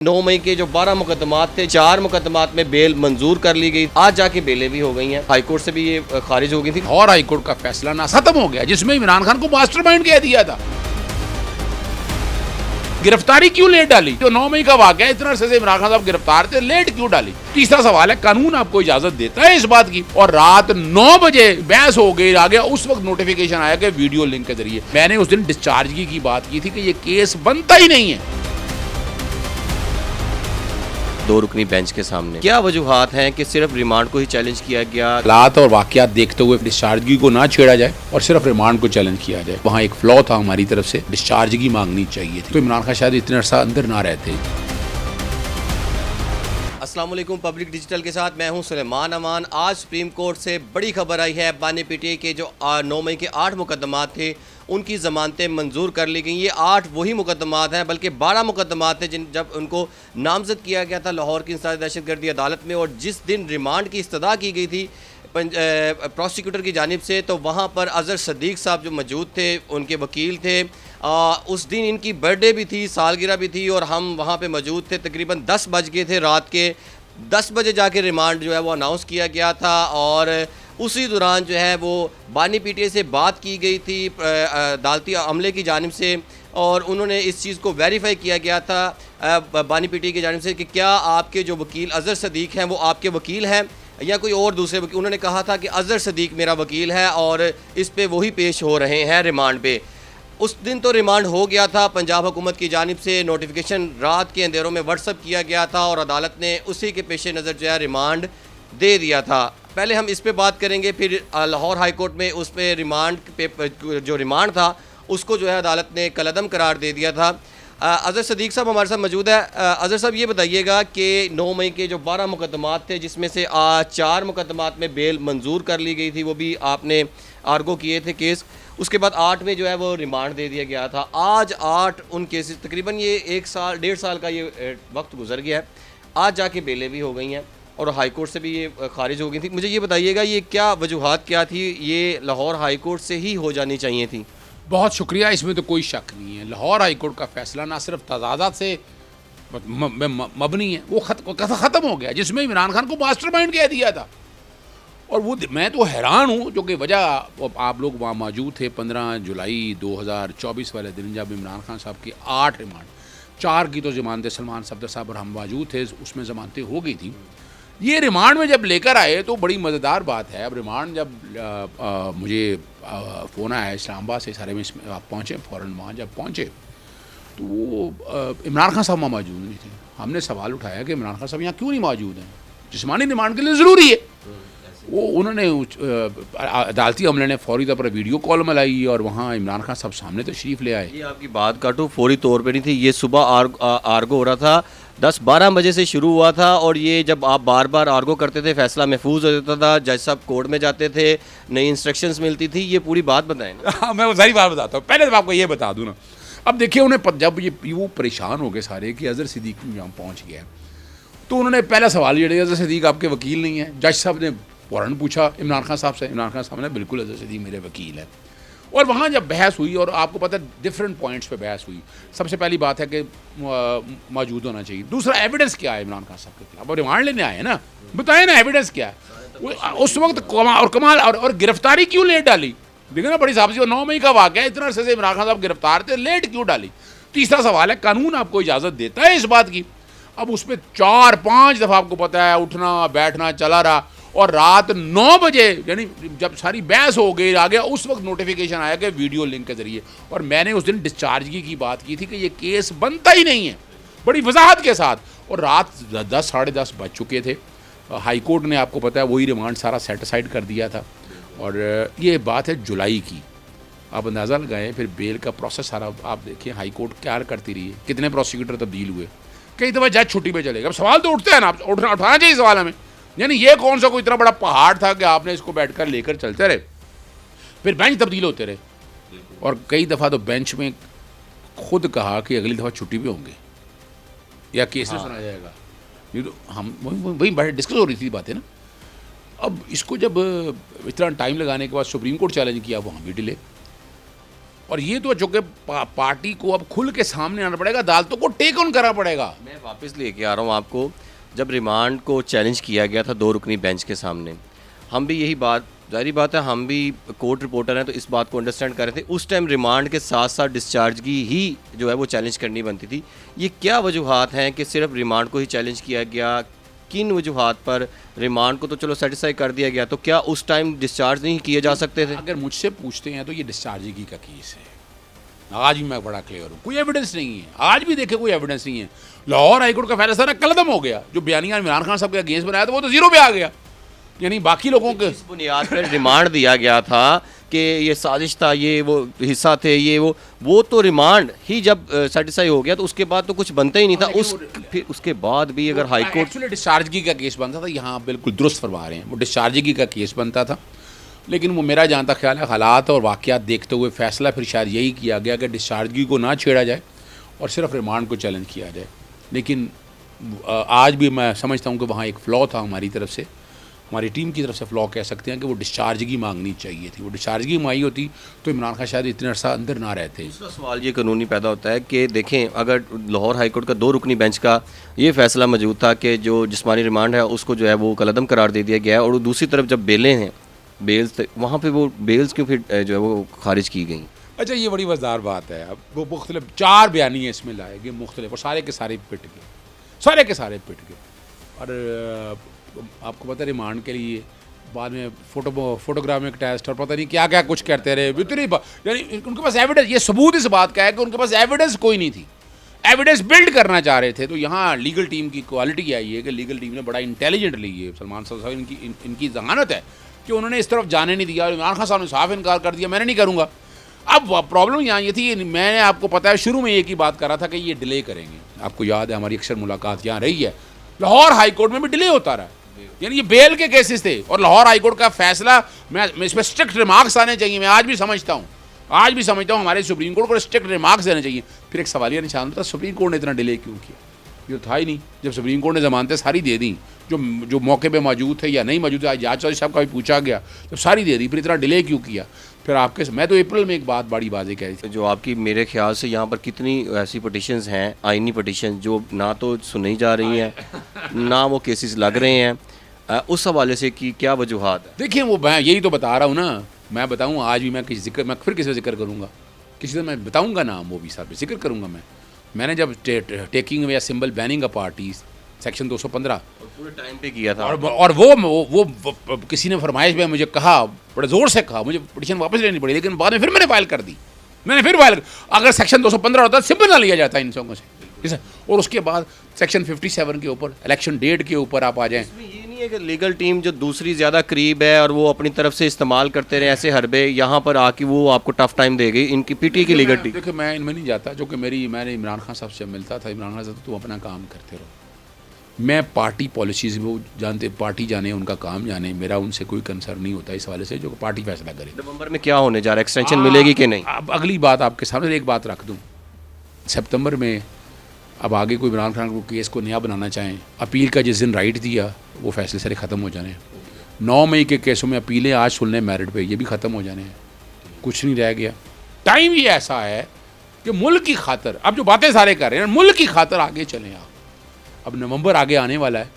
9 मई के जो 12 मुकदमात थे, 4 मुकदमात में बेल मंजूर कर ली गई। आज जाके बेलें भी हो गई हैं, हाई कोर्ट से भी ये खारिज हो गई थी। और हाई कोर्ट का फैसला ना खत्म हो गया जिसमें इमरान खान को मास्टरमाइंड कह दिया था। गिरफ्तारी क्यों लेट डाली? जो 9 मई का वाकया है, इतना अरसे से इमरान खान साहब गिरफ्तार थे, लेट क्यों डाली? तीसरा सवाल है, कानून आपको इजाजत देता है इस बात की? और रात 9 बजे बहस हो गई, आ गया उस वक्त नोटिफिकेशन आया कि वीडियो लिंक के जरिए। मैंने उस दिन डिस्चार्ज की बात की थी कि ये केस बनता ही नहीं है। 2 रुकनी बेंच के सामने क्या वजूहात हैं कि सिर्फ रिमांड को ही चैलेंज किया गया? हालात और वाकयात देखते हुए डिस्चार्जगी को ना छेड़ा जाए और सिर्फ रिमांड को चैलेंज किया जाए। वहाँ एक फ्लॉ था हमारी तरफ से, डिस्चार्जगी मांगनी चाहिए थी, तो इमरान खान शायद इतने अरसा अंदर ना रहते। अस्सलाम वालेकुम, पब्लिक डिजिटल के साथ मैं हूं सुलेमान अमान। आज सुप्रीम कोर्ट से बड़ी खबर आई है। बानी पीटीआई के जो 9 मई के 8 मुकदमात थे, उनकी ज़मानतें मंजूर कर ली गई। ये 8 वही मुकदमात हैं, बल्कि 12 मुकदमात थे जब उनको नामजद किया गया था लाहौर की इंसदादी दहशतगर्दी अदालत में। और जिस दिन रिमांड की इस्तदा की गई थी प्रोसिक्यूटर की जानिब से, तो वहाँ पर अज़हर सदीक साहब जो मौजूद थे, उनके वकील थे। उस दिन इनकी बर्थडे भी थी, सालगिरह भी थी, और हम वहाँ पे मौजूद थे। तकरीबन 10 बज गए थे, रात के 10 बजे जाके रिमांड जो है वो अनाउंस किया गया था। और उसी दौरान जो है वो बानी पीटीआई से बात की गई थी अदालती अमले की जानिब से, और उन्होंने इस चीज़ को वेरीफाई किया गया था बानी पीटीआई की जानिब से कि क्या आपके जो वकील अज़हर सदीक हैं वो आपके वकील हैं या कोई और दूसरे वकील। उन्होंने कहा था कि अज़हर सदीक मेरा वकील है और इस पे वही पेश हो रहे हैं रिमांड पे। उस दिन तो रिमांड हो गया था, पंजाब हुकूमत की जानिब से नोटिफिकेशन रात के अंधेरों में व्हाट्सअप किया गया था और अदालत ने उसी के पेश नज़र जो है रिमांड दे दिया था। पहले हम इस पे बात करेंगे, फिर लाहौर हाई कोर्ट में उस पे रिमांड पे जो रिमांड था उसको जो है अदालत ने कलअदम करार दे दिया था। अज़हर सदीक साहब हमारे साथ मौजूद है। अज़हर साहब, ये बताइएगा कि 9 मई के जो 12 मुकदमात थे, जिसमें से 4 मुकदमात में बेल मंजूर कर ली गई थी, वो भी आपने आर्गो किए थे केस। उसके बाद 8 में जो है वो रिमांड दे दिया गया था। आज 8 उन केसेस, तकरीबन ये 1 साल 1.5 साल का ये वक्त गुजर गया है। आज जाके बेलें भी हो गई हैं और हाई कोर्ट से भी ये खारिज हो गई थी। मुझे ये बताइएगा, ये क्या वजूहात क्या थी? ये लाहौर हाई कोर्ट से ही हो जानी चाहिए थी। बहुत शुक्रिया, इसमें तो कोई शक नहीं है। लाहौर हाई कोर्ट का फैसला ना सिर्फ तजादात से मबनी है, वो ख़त्म हो गया जिसमें इमरान खान को मास्टरमाइंड कह दिया था। और वो मैं तो हैरान हूँ, जो कि वजह आप लोग वहाँ मौजूद थे 15 जुलाई 2024 वाले दिन, जब इमरान खान साहब की 8 रिमांड, 4 की तो ज़मानतें सलमान सफदर साहब और हम मौजूद थे, उसमें ज़मानतें हो गई थी। ये रिमांड में जब लेकर आए तो बड़ी मज़ेदार बात है। अब रिमांड जब मुझे फ़ोन आया इस्लामाबाद से, सारे में आप पहुँचे फ़ौरन वहाँ जब पहुँचे तो वो इमरान खान साहब वहाँ मौजूद नहीं थे। हमने सवाल उठाया कि इमरान खान साहब यहाँ क्यों नहीं मौजूद हैं, जिस्मानी रिमांड के लिए ज़रूरी है। वो उन्होंने अदालती अमले ने फौरी तौर पर वीडियो कॉल मिलाई और वहाँ इमरान खान साहब सामने तशरीफ़ ले आए। ये आपकी बात काटो, फौरी तौर पे नहीं थी, ये सुबह आर्गो हो रहा था, 10-12 बजे से शुरू हुआ था। और ये जब आप बार बार आर्गो करते थे, फैसला महफूज हो जाता था, जज साहब कोर्ट में जाते थे, नई इंस्ट्रक्शंस मिलती थी। ये पूरी बात बताएं ना। हाँ, मैं वो सारी बात बताता हूँ। पहले तो आपको ये बता दूँ ना, अब देखिए उन्हें जब ये वो परेशान हो गए सारे कि अज़हर सदीक यहाँ पहुँच गया, तो उन्होंने पहला सवाल ये किया, अज़हर सदीक आपके वकील नहीं है? जज साहब ने फ़ौरन पूछा इमरान खान साहब से, इमरान खान साहब ने बिल्कुल अज़हर सदीक मेरे वकील है। और वहाँ जब बहस हुई, और आपको पता है डिफरेंट पॉइंट्स पे बहस हुई। सबसे पहली बात है कि मौजूद होना चाहिए। दूसरा, एविडेंस क्या है इमरान खान साहब के खिलाफ? और रिमांड लेने आए ना, बताए ना एविडेंस क्या है उस वक्त। कमाल और गिरफ्तारी क्यों लेट डाली? देखिए ना, बड़ी साहब जी, 9 मई का वाकया है, इतना अरसे से इमरान खान साहब गिरफ्तार थे, लेट क्यों डाली? तीसरा सवाल है, कानून आपको इजाज़त देता है इस बात की? अब उस पर 4-5 दफ़ा आपको पता है उठना बैठना चला रहा, और रात 9 बजे यानी जब सारी बहस हो गई, आ गया उस वक्त नोटिफिकेशन आया कि वीडियो लिंक के जरिए। और मैंने उस दिन डिस्चार्जगी की बात की थी कि ये केस बनता ही नहीं है, बड़ी वजाहत के साथ। और रात 10 साढ़े 10 बज चुके थे। हाई कोर्ट ने आपको पता है वही रिमांड सारा सेट असाइड कर दिया था। और ये बात है जुलाई की, आप अंदाज़ा लगाएं। फिर बेल का प्रोसेस सारा आप देखिए, हाई कोर्ट क्या करती रही है, कितने प्रोसिक्यूटर तब्दील हुए, कई दफ़ा जज छुट्टी पे चले गए। अब सवाल तो उठते हैं ना, उठाना चाहिए सवाल हमें। यानी ये कौन सा कोई इतना बड़ा पहाड़ था कि आपने इसको बैठकर लेकर चलते रहे? फिर बेंच तब्दील होते रहे, और कई दफ़ा तो बेंच में खुद कहा कि अगली दफ़ा छुट्टी पे होंगे या केसेस सुना जाएगा। ये तो हम वही बड़े डिस्कस हो रही थी बातें ना। अब इसको जब इतना टाइम लगाने के बाद सुप्रीम कोर्ट चैलेंज किया, वहाँ भी डिले। और ये तो चूँकि पार्टी को अब खुल के सामने आना पड़ेगा, अदालतों को टेक ऑन करना पड़ेगा। मैं वापस लेके आ रहा हूँ आपको, जब रिमांड को चैलेंज किया गया था 2 रुकनी बेंच के सामने, हम भी यही बात, जाहिर बात है हम भी कोर्ट रिपोर्टर हैं तो इस बात को अंडरस्टैंड कर रहे थे। उस टाइम रिमांड के साथ साथ डिस्चार्ज की ही जो है वो चैलेंज करनी बनती थी। ये क्या वजूहात हैं कि सिर्फ रिमांड को ही चैलेंज किया गया? किन वजूहात पर? रिमांड को तो चलो सेटिस्फाई कर दिया गया, तो क्या उस टाइम डिस्चार्ज नहीं किए जा सकते थे? अगर मुझसे पूछते हैं तो ये डिस्चार्जिंग का केस है। आज भी मैं बड़ा क्लियर हूँ, कोई एविडेंस नहीं है। आज भी देखे कोई एविडेंस नहीं है। लाहौर हाईकोर्ट का फैसला ना कलदम हो गया, जो बयानिया इमरान खान साहब के अगेंस्ट बनाया था वो तो जीरो पे आ गया। यानी बाकी लोगों के इस बुनियाद पर रिमांड दिया गया था कि ये साजिश था, ये वो हिस्सा थे, ये वो तो रिमांड ही जब सेटिस्फाई हो गया तो उसके बाद तो कुछ बनता ही नहीं था। फिर उसके बाद भी अगर हाई कोर्ट एक्चुअली डिस्चार्जिंग का केस बनता था, यहाँ बिल्कुल दुरुस्त फरमा रहे हैं, वो डिस्चार्जिंग का केस बनता था। लेकिन वो मेरा जहाँ तक ख्याल है हालात और वाक़यात देखते हुए फैसला फिर शायद यही किया गया कि डिस्चार्जिंग को ना छेड़ा जाए और सिर्फ रिमांड को चैलेंज किया जाए। लेकिन आज भी मैं समझता हूँ कि वहाँ एक फ़्लॉ था हमारी तरफ से, हमारी टीम की तरफ से फ़्लॉ कह सकते हैं कि वो डिस्चार्ज की मांगनी चाहिए थी। वो डिस्चार्ज की मांगी होती तो इमरान खान शायद इतने अर्सा अंदर ना रहते। दूसरा सवाल ये कानूनी पैदा होता है कि देखें, अगर लाहौर हाई कोर्ट का 2 रुकनी बेंच का ये फैसला मौजूद था कि जो जिस्मानी रिमांड है उसको जो है वो कलअदम करार दे दिया गया है, और दूसरी तरफ जब बेलें हैं, बेल्स वहाँ पे वो बेल्स क्यों फिर जो है वो खारिज की गई? अच्छा, ये बड़ी मज़ेदार बात है। अब वो मुख्तलिफ 4 बयानियाँ इसमें लाए गए मुख्तलिफ, और सारे के सारे पिट गए, सारे के सारे पिट गए। और आपको पता है रिमांड के लिए बाद में फोटोग्राफिक टेस्ट और पता नहीं क्या क्या कुछ करते रहे। इतनी यानी उनके पास एविडेंस, ये सबूत इस बात का है कि उनके पास एविडेंस कोई नहीं थी। एविडेंस बिल्ड करना चाह रहे थे। तो यहाँ लीगल टीम की क्वालिटी आई है कि लीगल टीम ने बड़ा इंटेलिजेंटली, ये सलमान साहब इनकी जहानत है कि उन्होंने इस तरफ जाने नहीं दिया। इमरान खान साहब ने साफ इनकार कर दिया, मैंने नहीं करूँगा। अब प्रॉब्लम यहाँ ये थी, मैंने आपको पता है शुरू में एक ही बात करा था कि ये डिले करेंगे। आपको याद है हमारी अक्सर मुलाकात यहाँ रही है, लाहौर हाई कोर्ट में भी डिले होता रहा। यानी ये बेल के केसेस थे और लाहौर हाई कोर्ट का फैसला, मैं इसमें स्ट्रिक्ट रिमार्क्स आने चाहिए। मैं आज भी समझता हूँ हमारे सुप्रीम कोर्ट को स्ट्रिक्ट रिमार्क्स देने चाहिए। फिर एक सवालिया निशान होता है, सुप्रीम कोर्ट ने इतना डिले क्यों किया? ये तो था ही नहीं। जब सुप्रीम कोर्ट ने जमानतें सारी दे दी, जो मौके पे मौजूद थे या नहीं मौजूद थे, आज जाज चौधरी साहब का भी पूछा गया, तो सारी दे दी, फिर इतना डिले क्यों किया? फिर आपके मैं तो अप्रैल में एक बात बड़ी वाज़ेह कही थी, जो आपकी, मेरे ख्याल से यहाँ पर कितनी ऐसी पटिशन्स हैं, आइनी पटिशन, जो ना तो सुनी जा रही हैं ना वो केसेस लग रहे हैं, उस हवाले से कि क्या वजूहात है? देखिए वो मैं यही तो बता रहा हूँ ना। मैं बताऊँ आज भी मैं फिर किसी का जिक्र करूँगा, किसी दिन मैं बताऊँगा नाम, वो भी साथ में जिक्र करूँगा। मैंने जब टेकिंग अवे या symbol banning a party section 215 पूरे टाइम पे किया था, और वो किसी ने फरमाइश में मुझे कहा, बड़े ज़ोर से कहा, मुझे पिटीशन वापस लेनी पड़ी। लेकिन बाद में फिर मैंने फाइल कर दी, अगर सेक्शन 215 होता सिंबल ना लिया जाता इन लोगों से। और उसके बाद सेक्शन 57 के ऊपर, इलेक्शन डेट के ऊपर आप आ जाएँ। ये नहीं है कि लीगल टीम जो दूसरी ज़्यादा करीब है और वो अपनी तरफ से इस्तेमाल करते रहे ऐसे हरबे, यहाँ पर आके वो आपको टफ टाइम देगी इनकी पीटी की लीगल टीम? देखिए मैं इनमें नहीं जाता, जो कि मैंने इमरान खान साहब से मिलता था। इमरान खान साहब तो अपना काम करते रहो, मैं पार्टी पॉलिसीज़ वो जानते, पार्टी जाने, उनका काम जाने, मेरा उनसे कोई कंसर्न नहीं होता इस वाले से, जो पार्टी फैसला करे। नवंबर में क्या होने जा रहा है, एक्सटेंशन मिलेगी कि नहीं? अब अगली बात आपके सामने एक बात रख दूँ, सितंबर में अब आगे कोई इमरान खान को केस को नया बनाना चाहें, अपील का जिस दिन राइट दिया वो फैसले सारे ख़त्म हो जाने। 9 मई के केसों में अपीलें आज सुनने मेरिट पे, ये भी ख़त्म हो जाने हैं, कुछ नहीं रह गया। टाइम ही ऐसा है कि मुल्क की खातर, अब जो बातें सारे कर रहे हैं, मुल्क की खातर आगे चलें आप। अब नवंबर आगे आने वाला है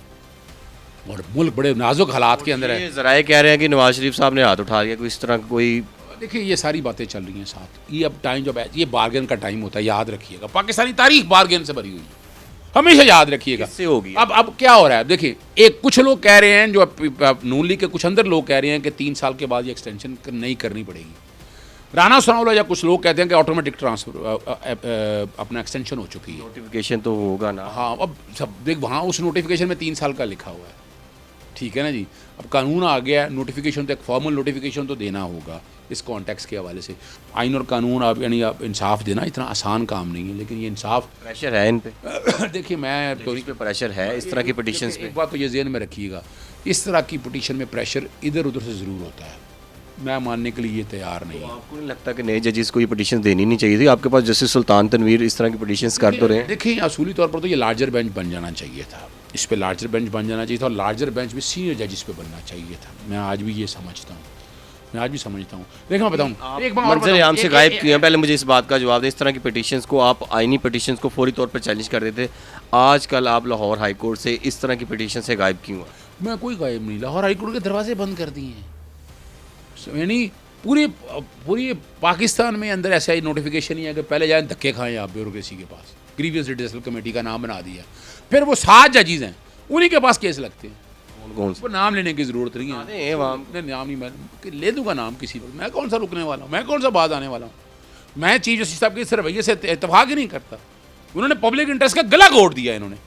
और मुल्क बड़े नाजुक हालात के अंदर है। ज़राए कह रहे हैं कि नवाज शरीफ साहब ने हाथ उठा दिया, कोई इस तरह कोई, देखिए ये सारी बातें चल रही हैं साथ। ये अब टाइम जब ये बार्गेन का टाइम होता है, याद रखिएगा, पाकिस्तानी तारीख बार्गेन से भरी हुई है, हमेशा याद रखिएगा। किससे होगी? अब क्या हो रहा है, देखिए एक कुछ लोग कह रहे हैं, जो नून लीग के कुछ अंदर लोग कह रहे हैं कि 3 साल के बाद ये एक्सटेंशन नहीं करनी पड़ेगी। राना सनाउल्ला या कुछ लोग कहते हैं कि ऑटोमेटिक ट्रांसफर अपना एक्सटेंशन हो चुकी है। नोटिफिकेशन तो होगा ना? हाँ, अब सब देख, वहाँ उस नोटिफिकेशन में 3 साल का लिखा हुआ है, ठीक है ना जी। अब कानून आ गया, नोटिफिकेशन तो एक फॉर्मल नोटिफिकेशन तो देना होगा। इस कॉन्टेक्स्ट के हवाले से आइन और कानून, आप यानी आप इंसाफ देना इतना आसान काम नहीं है, लेकिन ये इंसाफ, प्रेशर है इन पे। देखिए मैं तो पे प्रेशर है इस तरह की पिटीशंस पे। एक बात तो ये ज़हन में रखिएगा, इस तरह की पिटीशन में प्रेशर इधर उधर से ज़रूर होता है, मैं मानने के लिए ये तैयार नहीं हूँ। आपको नहीं लगता कि नए जजेस को ये पिटीशन देनी नहीं चाहिए थी? आपके पास जस्टिस सुल्तान तनवीर इस तरह की पिटीशंस कर तो रहे हैं। देखिए असूली तौर पर तो ये लार्जर बेंच बन जाना चाहिए था, इस पे लार्जर बेंच बन जाना चाहिए था, और लार्जर बेंच भी सीनियर जजेस पे बनना चाहिए था। मैं आज भी ये समझता हूँ। मैं आज भी समझता हूँ। देखो मैं बताऊँ एक बात और मंजर बताऊं, आम से एक- गायब एक- किए हैं। पहले मुझे इस बात का जवाब दें, इस तरह की पिटिशंस को आप आईनी पिटिशंस को फौरी तौर पर चैलेंज कर देते, आजकल आप लाहौर हाई कोर्ट से इस तरह की पिटिशन से गायब क्यों हैं? मैं कोई गायब नहीं, लाहौर हाई कोर्ट के दरवाजे बंद कर दिए हैं। यानी पूरी पूरी पाकिस्तान में अंदर ऐसा ही नोटिफिकेशन ही है कि पहले जाए धक्के खाएं आप ब्यूरोक्रेसी के पास, ग्रीवियस रिड्रेसल कमेटी का नाम बना दिया, फिर वो 7 जजेस हैं उन्हीं के पास केस लगते हैं। कौन से? वो नाम लेने की ज़रूरत नहीं है, अरे वाम। नहीं नाम नहीं, मैं ले दूंगा नाम किसी वक्त, मैं कौन सा रुकने वाला हूँ, मैं कौन सा बाज आने वाला हूँ। मैं चीफ जस्टिस साहब के इस रवैये से इत्तेफाक ही नहीं करता। उन्होंने पब्लिक इंटरेस्ट का गला घोट दिया इन्होंने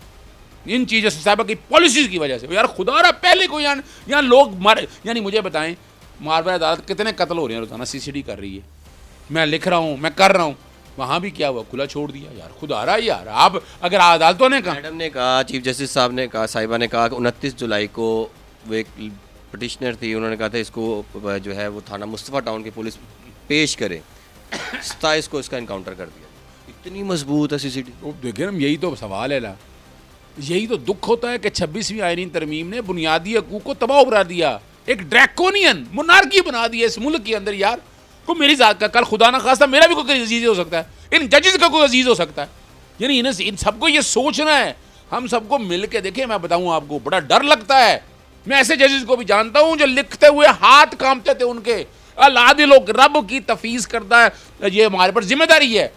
इन चीफ जस्टिस साहब की पॉलिसीज़ की वजह से। यार खुदा पहले कोई यहाँ लोग मारे, यानी मुझे बताएं मारवाड़ अदालत कितने कत्ल हो रहे हैं रोजाना, सीसीडी कर रही है, मैं लिख रहा हूँ, मैं कर रहा हूँ, वहाँ भी क्या हुआ, खुला छोड़ दिया। यार खुदा रहा यार, आप अगर अदालतों ने कहा, मैडम ने कहा, चीफ जस्टिस साहब ने कहा, साहिबा ने कहा कि 29 जुलाई को वो एक पिटिशनर थी, उन्होंने कहा था इसको जो है वो थाना मुस्तफ़ा टाउन की पुलिस पेश करे, 27 को इसका इनकाउंटर कर दिया। इतनी मजबूत है सीसीडी। देखिए ना, यही तो सवाल है ना, यही तो दुख होता है कि 26वीं आईनी तरमीम ने बुनियादी हकूक को तबाह उबरा दिया, एक ड्रैकोनियन मोनार्की बना दिया इस मुल्क के अंदर। यार को मेरी जात का कल खुदा ना खास्ता मेरा भी कोई अजीज हो सकता है, इन जजेस का कोई अजीज हो सकता है। यानी इन सबको ये सोचना है, हम सबको मिल के देखिए, मैं बताऊं आपको बड़ा डर लगता है। मैं ऐसे जजेस को भी जानता हूं जो लिखते हुए हाथ कांपते थे उनके। अल्लाह दे लोग रब की तफीज करता है, ये हमारे पर जिम्मेदारी है।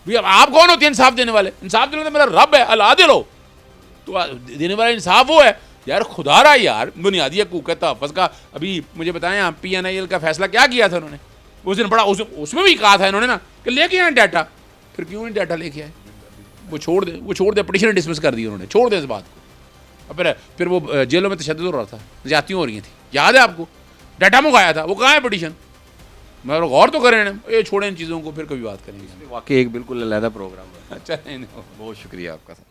भैया आप कौन होते हैं इंसाफ देने वाले? इंसाफ देने वाला मेरा रब है, अल्लाह दे लो, तो देने वाला इंसाफ वो है। यार खुदा रहा यार, बुनियादी हकूक के तहफ़्फ़ुज़ का अभी मुझे बताएं आप, PNIL का फैसला क्या किया था उन्होंने उस दिन? बड़ा उसमें भी कहा था इन्होंने ना कि लेके आए डाटा, फिर क्यों नहीं डाटा लेके आए? वो छोड़ दे, पिटिशन डिसमिस कर दी उन्होंने, छोड़ दे इस बात को। अब फिर वो जेलों में तशद्दुद हो रहा था, ज्यादतियाँ हो रही थी, याद है आपको? डाटा मंगाया था, वो कहाँ है पिटिशन? मैं गौर तो करें, ये छोड़ें इन चीज़ों को, फिर कभी बात करेंगे। वाकई एक बिल्कुल अलग प्रोग्राम है। अच्छा, बहुत शुक्रिया आपका।